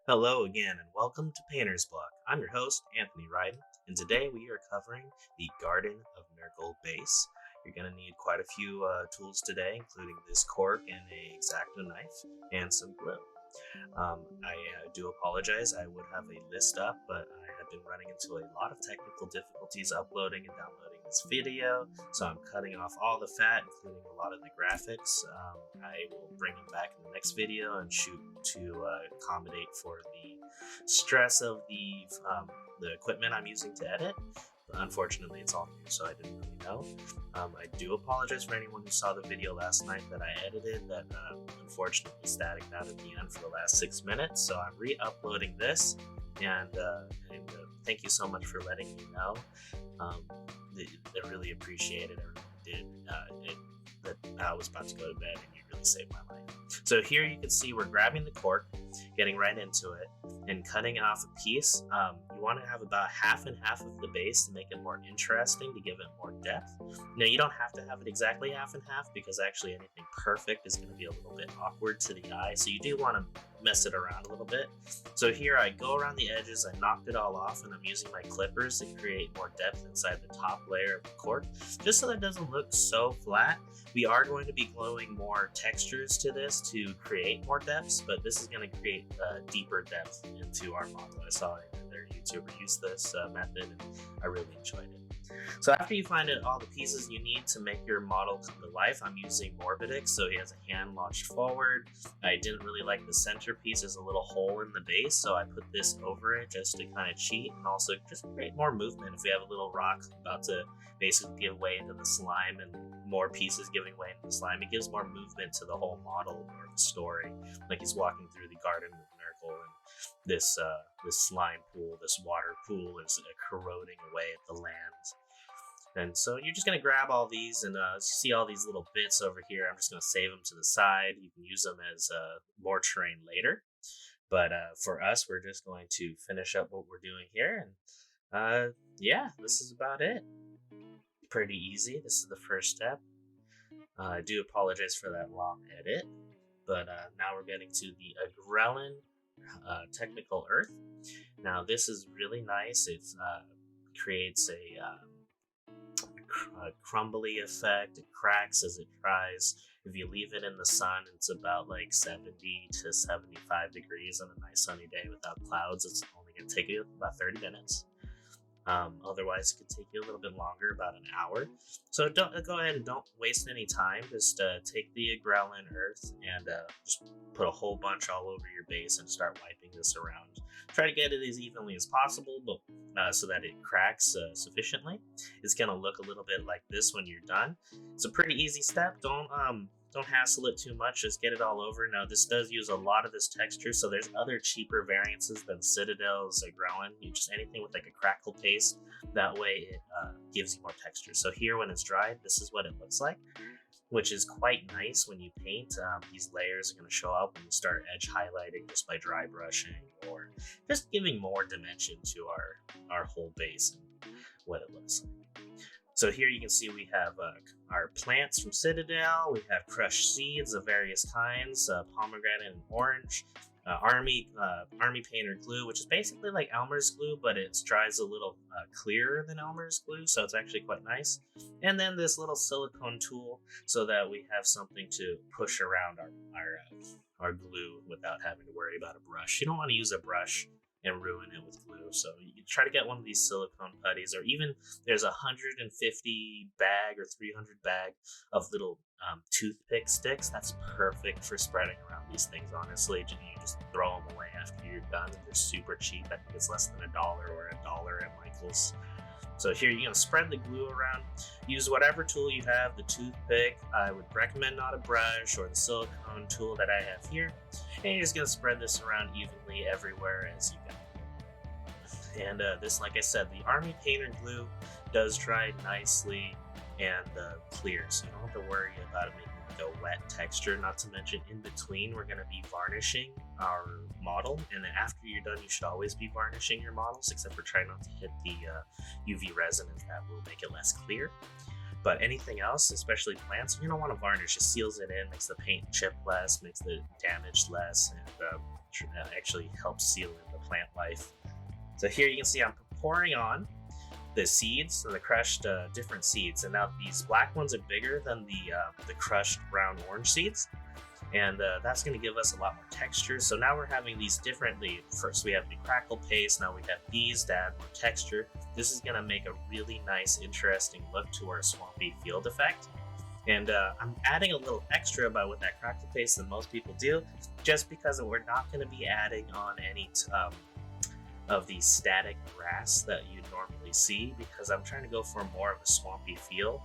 Hello again, and welcome to PaintersBlock. I'm your host, Anthony Ryden, and today we are covering the Garden of Nurgle base. You're going to need quite a few tools today, including this cork and a X-Acto knife and some glue. I do apologize. I would have a list up, but I have been running into a lot of technical difficulties uploading and downloading this video, so I'm cutting off all the fat, including a lot of the graphics. I will bring them back in the next video and shoot to accommodate for the stress of the equipment I'm using to edit. But unfortunately, it's all new, so I didn't really know. I do apologize for anyone who saw the video last night that I edited that unfortunately staticed out at the end for the last 6 minutes. So I'm re-uploading this, and thank you so much for letting me know. I really appreciate it. I really did. That I was about to go to bed, and you really saved my life. So here you can see we're grabbing the cork, getting right into it, and cutting off a piece. You want to have about half and half of the base to make it more interesting, to give it more depth. Now, you don't have to have it exactly half and half, because actually anything perfect is going to be a little bit awkward to the eye, so you do want to mess it around a little bit. So here I go around the edges, I knocked it all off, and I'm using my clippers to create more depth inside the top layer of the cork, just so that it doesn't look so flat. We are going to be gluing more textures to this to create more depths, but this is going to create deeper depth into our model. I saw another YouTuber use this method, and I really enjoyed it. So after you find all the pieces you need to make your model come to life, I'm using Morbidix, so he has a hand launched forward. I didn't really like the centerpiece. There's a little hole in the base, so I put this over it just to kind of cheat and also just create more movement. If we have a little rock about to basically give way into the slime and more pieces giving way into the slime, it gives more movement to the whole model or the story. Like he's walking through the garden with Nurgle, and this slime pool, this water pool is corroding away at the land. And so you're just going to grab all these, and see all these little bits over here. I'm just going to save them to the side. You can use them as more terrain later. But for us, we're just going to finish up what we're doing here. And yeah, this is about it. Pretty easy. This is the first step. I do apologize for that long edit. But now we're getting to the Agrellan Technical Earth. Now this is really nice. It creates a crumbly effect. It cracks as it dries. If you leave it in the sun, it's about like 70 to 75 degrees on a nice sunny day without clouds. It's only going to take you about 30 minutes. Otherwise, it could take you a little bit longer, about an hour. So don't go ahead and don't waste any time. Just take the Agrellan earth and just put a whole bunch all over your base and start wiping this around. Try to get it as evenly as possible, but so that it cracks sufficiently. It's gonna look a little bit like this when you're done. It's a pretty easy step. Don't hassle it too much, just get it all over. Now this does use a lot of this texture, so there's other cheaper variances than Citadel's Agrellan. You just anything with like a crackle paste, that way it gives you more texture. So here when it's dried, this is what it looks like, which is quite nice when you paint. These layers are going to show up when you start edge highlighting just by dry brushing, or just giving more dimension to our whole base and what it looks like. So here you can see we have our plants from Citadel. We have crushed seeds of various kinds, pomegranate and orange. Army Painter glue, which is basically like Elmer's glue, but it dries a little clearer than Elmer's glue, so it's actually quite nice. And then this little silicone tool, so that we have something to push around our glue without having to worry about a brush. You don't want to use a brush and ruin it with glue, so you try to get one of these silicone putties, or even there's 150 bag or 300 bag of little toothpick sticks. That's perfect for spreading around these things. Honestly, you just throw them away after you're done. They're super cheap. I think it's less than $1 or $1 at Michael's. So here you're going to spread the glue around. Use whatever tool you have, the toothpick. I would recommend not a brush, or the silicone tool that I have here. And you're just going to spread this around evenly everywhere as you go. And this, like I said, the Army Painter glue does dry nicely and clear, so you don't have to worry about it making like a wet texture. Not to mention, in between, we're going to be varnishing our model, and then after you're done, you should always be varnishing your models, except for try not to hit the UV resin, as that will make it less clear. But anything else, especially plants, you don't want to varnish. It seals it in, makes the paint chip less, makes the damage less, and actually helps seal in the plant life. So here you can see I'm pouring on the seeds, so the crushed different seeds, and now these black ones are bigger than the crushed brown orange seeds, and that's going to give us a lot more texture. So now we're having these differently. First we have the crackle paste, now we have these to add more texture. This is going to make a really nice, interesting look to our swampy field effect. And I'm adding a little extra by with that crackle paste than most people do, just because we're not going to be adding on any of the static grass that you normally see, because I'm trying to go for more of a swampy feel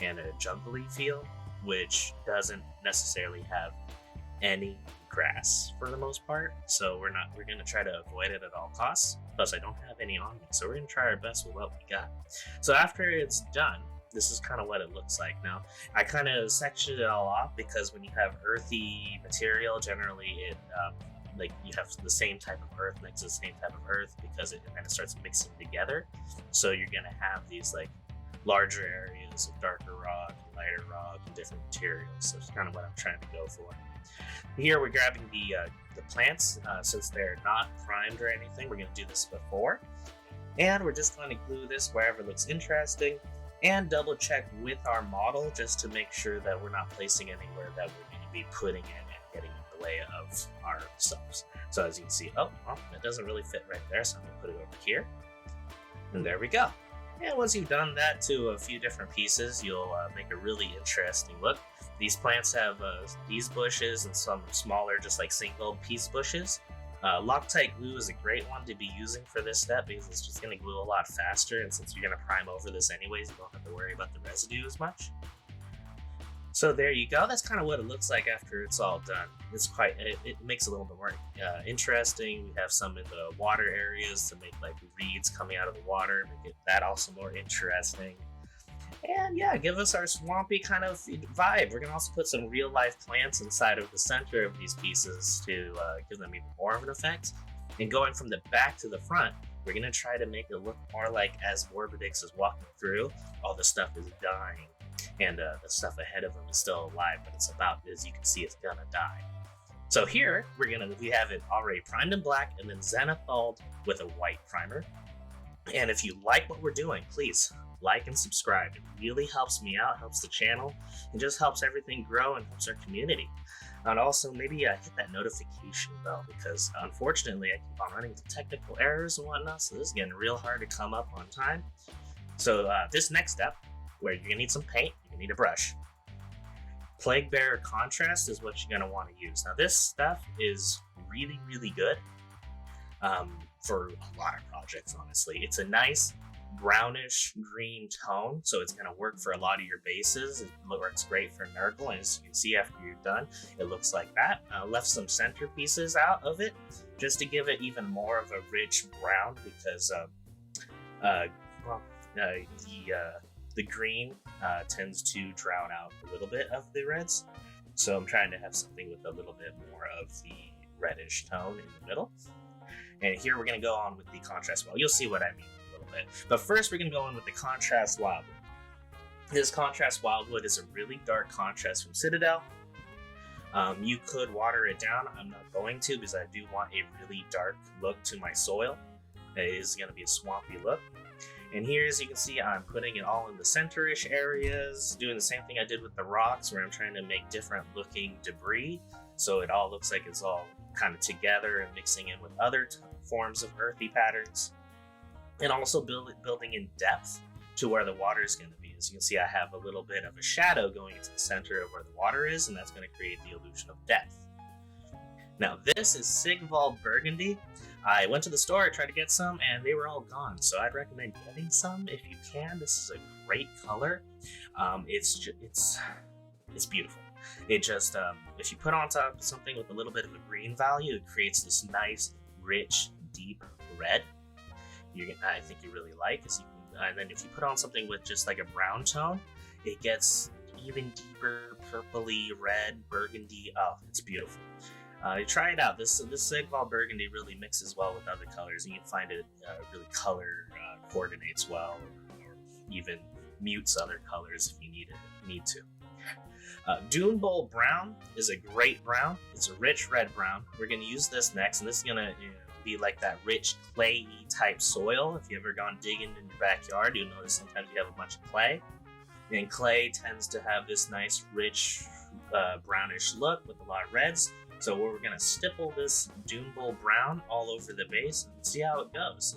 and a jungly feel, which doesn't necessarily have any grass for the most part. So we're going to try to avoid it at all costs. Plus I don't have any on me, so we're going to try our best with what we got. So after it's done, this is kind of what it looks like. Now, I kind of sectioned it all off because when you have earthy material, generally it like you have the same type of earth next to the same type of earth, because it kind of starts mixing together. So you're gonna have these like larger areas of darker rock, lighter rock, and different materials. So it's kind of what I'm trying to go for. Here we're grabbing the plants, since they're not primed or anything. We're gonna do this before, and we're just going to glue this wherever it looks interesting, and double check with our model just to make sure that we're not placing anywhere that we're going to be putting in and getting in the way of our stuffs. So as you can see, oh, well, it doesn't really fit right there, so I'm going to put it over here. And there we go. And once you've done that to a few different pieces, you'll make a really interesting look. These plants have these bushes and some smaller, just like single piece bushes. Loctite glue is a great one to be using for this step, because it's just going to glue a lot faster, and since you're going to prime over this anyways, you don't have to worry about the residue as much. So there you go. That's kind of what it looks like after it's all done. It's it makes it a little bit more interesting. We have some in the water areas to make like reeds coming out of the water, make that also more interesting. And yeah, give us our swampy kind of vibe. We're going to also put some real life plants inside of the center of these pieces to give them even more of an effect. And going from the back to the front, we're going to try to make it look more like as Morbidix is walking through, all the stuff is dying, and the stuff ahead of him is still alive, but it's about, as you can see, it's going to die. So here, we have it already primed in black and then zenithal with a white primer. And if you like what we're doing, please like and subscribe. It really helps me out, helps the channel, and just helps everything grow and helps our community. And also maybe hit that notification bell, because unfortunately I keep on running into technical errors and whatnot, so this is getting real hard to come up on time. So this next step, where you're gonna need some paint, you're gonna need a brush. Plague Bearer Contrast is what you're gonna want to use. Now this stuff is really, really good for a lot of projects, honestly. It's a nice brownish green tone, so it's going to work for a lot of your bases. It works great for Nurgle, and as you can see after you're done, it looks like that. Left some center pieces out of it just to give it even more of a rich brown, because the green tends to drown out a little bit of the reds, so I'm trying to have something with a little bit more of the reddish tone in the middle. And here we're going to go on with the contrast. Well, you'll see what I mean. But first we're going to go in with the contrast wildwood. This contrast wildwood is a really dark contrast from Citadel. You could water it down. I'm not going to, because I do want a really dark look to my soil. It is going to be a swampy look. And here, as you can see, I'm putting it all in the center-ish areas, doing the same thing I did with the rocks, where I'm trying to make different looking debris, so it all looks like it's all kind of together and mixing in with other forms of earthy patterns. And also building in depth to where the water is going to be. As you can see, I have a little bit of a shadow going into the center of where the water is, and that's going to create the illusion of depth. Now, this is Sigvald Burgundy. I went to the store, I tried to get some, and they were all gone. So I'd recommend getting some if you can. This is a great color. It's beautiful. It just, if you put on top something with a little bit of a green value, it creates this nice, rich, deep red. I think you really like. And then if you put on something with just like a brown tone, it gets even deeper, purpley, red, burgundy. Oh, it's beautiful. Try it out. This Sigvald Burgundy really mixes well with other colors, and you can find it really color coordinates well, or even mutes other colors if you need to. Dune Bowl Brown is a great brown. It's a rich red brown. We're going to use this next, and this is going to be like that rich clayey type soil. If you've ever gone digging in your backyard, you'll notice sometimes you have a bunch of clay. And clay tends to have this nice rich brownish look with a lot of reds. So we're going to stipple this Dune Bowl Brown all over the base and see how it goes.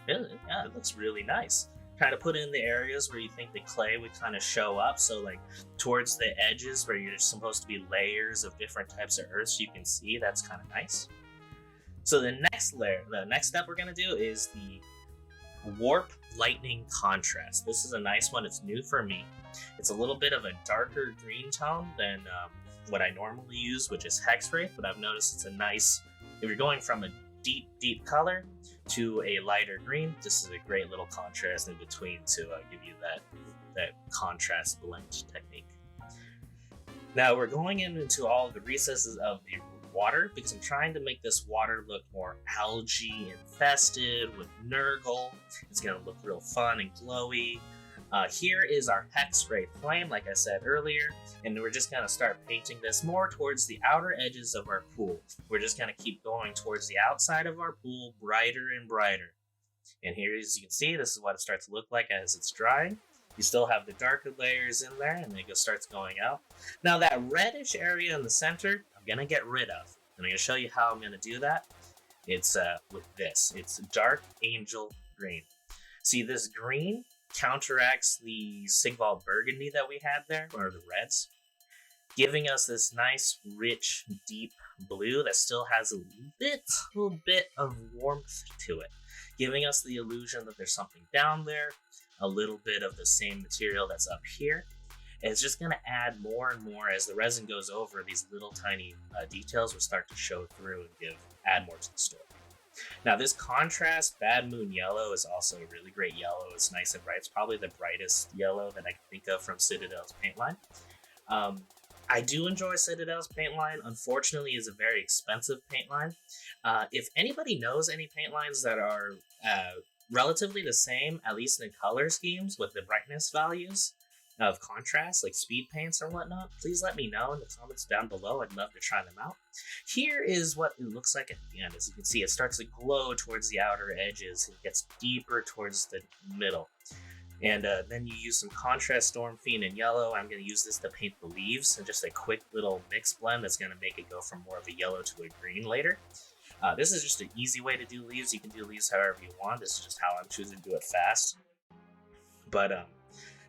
It looks really nice. Try to put it in the areas where you think the clay would kind of show up. So like towards the edges where you're supposed to be layers of different types of earth so you can see, that's kind of nice. So the next step we're going to do is the Warp Lightning Contrast. This is a nice one. It's new for me. It's a little bit of a darker green tone than what I normally use, which is Hex Wraith, but I've noticed it's a nice, if you're going from a deep color to a lighter green, this is a great little contrast in between to give you that contrast blend technique. Now we're going into all the recesses of the water because I'm trying to make this water look more algae infested with Nurgle. It's going to look real fun and glowy. Here is our Hex Wraith Flame, like I said earlier, and we're just going to start painting this more towards the outer edges of our pool. We're just going to keep going towards the outside of our pool, brighter and brighter. And here, as you can see, this is what it starts to look like as it's drying. You still have the darker layers in there, and it starts going out. Now that reddish area in the center, I'm going to get rid of. And I'm going to show you how I'm going to do that. It's with this. It's Dark Angel Green. See, this green counteracts the Sigvald Burgundy that we had there, or the reds, giving us this nice, rich, deep blue that still has a little bit of warmth to it, giving us the illusion that there's something down there, a little bit of the same material that's up here. And it's just going to add more and more as the resin goes over. These little tiny details will start to show through and add more to the story. Now this contrast Bad Moon Yellow is also a really great yellow. It's nice and bright. It's probably the brightest yellow that I can think of from Citadel's paint line. I do enjoy Citadel's paint line. Unfortunately, it's a very expensive paint line. If anybody knows any paint lines that are relatively the same, at least in color schemes with the brightness values of contrast, like speed paints or whatnot, please let me know in the comments down below. I'd love to try them out. Here is what it looks like at the end. As you can see, it starts to glow towards the outer edges. It gets deeper towards the middle. And then you use some contrast Storm Fiend in yellow. I'm going to use this to paint the leaves, and just a quick little mix blend that's going to make it go from more of a yellow to a green later. This is just an easy way to do leaves. You can do leaves however you want. This is just how I'm choosing to do it fast. But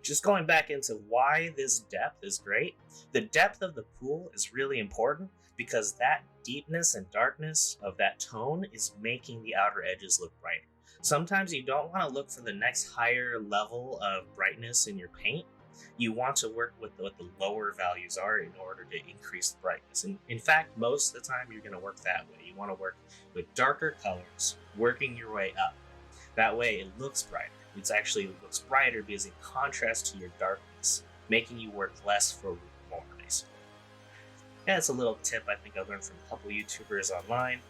just going back into why this depth is great. The depth of the pool is really important because that deepness and darkness of that tone is making the outer edges look brighter. Sometimes you don't want to look for the next higher level of brightness in your paint. You want to work with what the lower values are in order to increase the brightness. And in fact, most of the time you're going to work that way. You want to work with darker colors, working your way up. That way it looks brighter. It actually looks brighter because in contrast to your darkness, making you work less for more, basically. Yeah, it's a little tip I think I learned from a couple YouTubers online.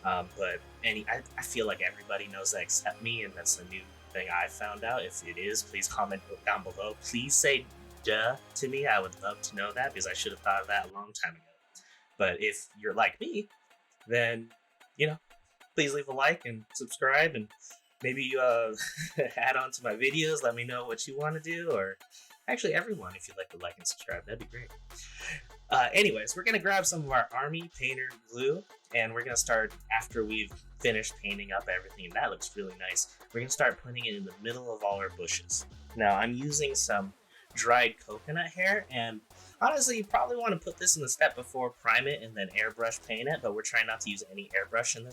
But I feel like everybody knows that except me, and that's a new thing I found out. If it is, please comment down below. Please say duh to me. I would love to know that because I should have thought of that a long time ago. But if you're like me, then, please leave a like and subscribe, and maybe add on to my videos. Let me know what you want to do, or actually everyone, if you'd like to like and subscribe, that'd be great. Anyways, we're going to grab some of our Army Painter glue, and we're going to start after we've finished painting up everything, and that looks really nice. We're going to start putting it in the middle of all our bushes. Now, I'm using some dried coconut hair, and honestly, you probably want to put this in the step before prime it and then airbrush paint it, but we're trying not to use any airbrush in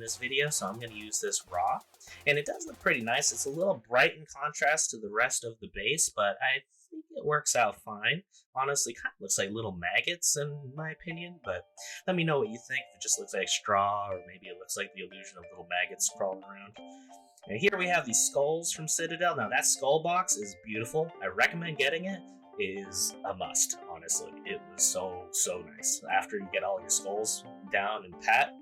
this video, so I'm going to use this raw. And it does look pretty nice. It's a little bright in contrast to the rest of the base, but I think it works out fine. Honestly, kind of looks like little maggots in my opinion, but let me know what you think. If it just looks like straw, or maybe it looks like the illusion of little maggots crawling around. And here we have these skulls from Citadel. Now that skull box is beautiful. I recommend getting it. It is a must, honestly. It was so nice. After you get all your skulls down and pat,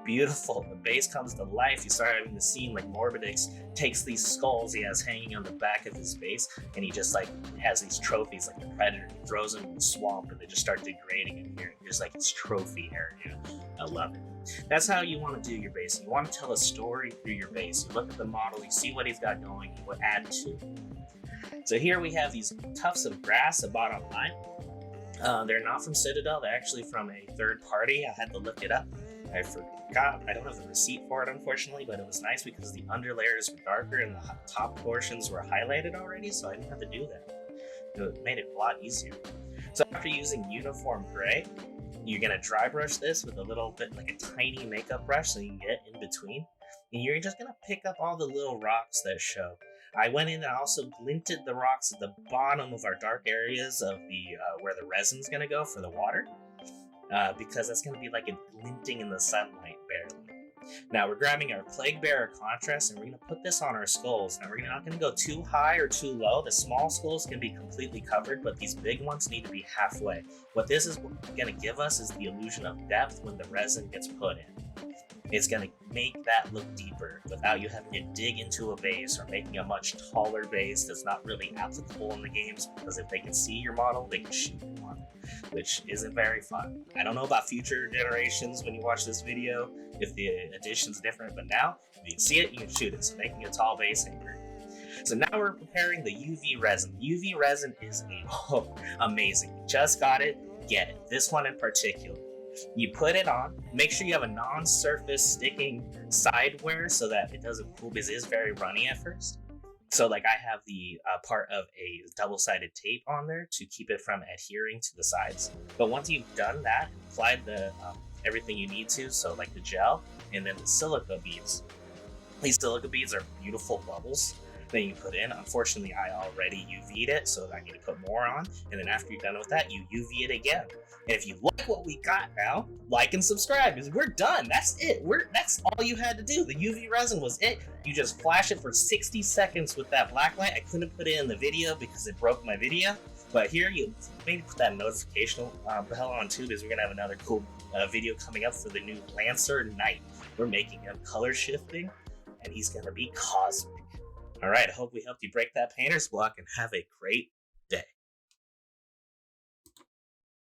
beautiful. The base comes to life. You start having the scene like Morbidix takes these skulls he has hanging on the back of his base, and he just like has these trophies like the Predator. He throws them in the swamp, and they just start degrading in here. There's like this trophy area. I love it. That's how you want to do your base. You want to tell a story through your base. You look at the model, you see what he's got going, you will add to it. So here we have these tufts of grass I bought online. They're not from Citadel, they're actually from a third party. I had to look it up. I forgot, I don't have the receipt for it unfortunately, but it was nice because the underlayers were darker and the top portions were highlighted already, so I didn't have to do that. It made it a lot easier. So after using uniform gray, you're gonna dry brush this with a little bit like a tiny makeup brush so you can get in between. And you're just gonna pick up all the little rocks that show. I went in and also glinted the rocks at the bottom of our dark areas of the where the resin's gonna go for the water, because that's gonna be like a glinting in the sunlight barely. Now we're grabbing our Plague Bearer contrast and we're gonna put this on our skulls. Now we're not gonna go too high or too low. The small skulls can be completely covered, but these big ones need to be halfway. What this is gonna give us is the illusion of depth when the resin gets put in. It's going to make that look deeper without you having to dig into a base or making a much taller base that's not really applicable in the games, because if they can see your model, they can shoot your model, which isn't very fun. I don't know about future generations when you watch this video, if the addition's different, but now, if you can see it, you can shoot it, so making a tall base ain't great. So now we're preparing the UV resin. UV resin is amazing. You just got it, get it. This one in particular. You put it on, make sure you have a non-surface sticking sideware so that it doesn't pool, because it is very runny at first. So like I have the part of a double-sided tape on there to keep it from adhering to the sides. But once you've done that, applied the everything you need to, so like the gel and then the silica beads. These silica beads are beautiful bubbles that you put in. Unfortunately, I already UV'd it, so I need to put more on. And then after you're done with that, you UV it again. And if you like what we got now, like and subscribe, because we're done. That's it. That's all you had to do. The UV resin was it. You just flash it for 60 seconds with that black light. I couldn't put it in the video because it broke my video. But here, you maybe put that notification bell on too, because we're going to have another cool video coming up for the new Lancer Knight. We're making him color shifting, and he's going to be cosmic. All right, I hope we helped you break that painter's block and have a great day.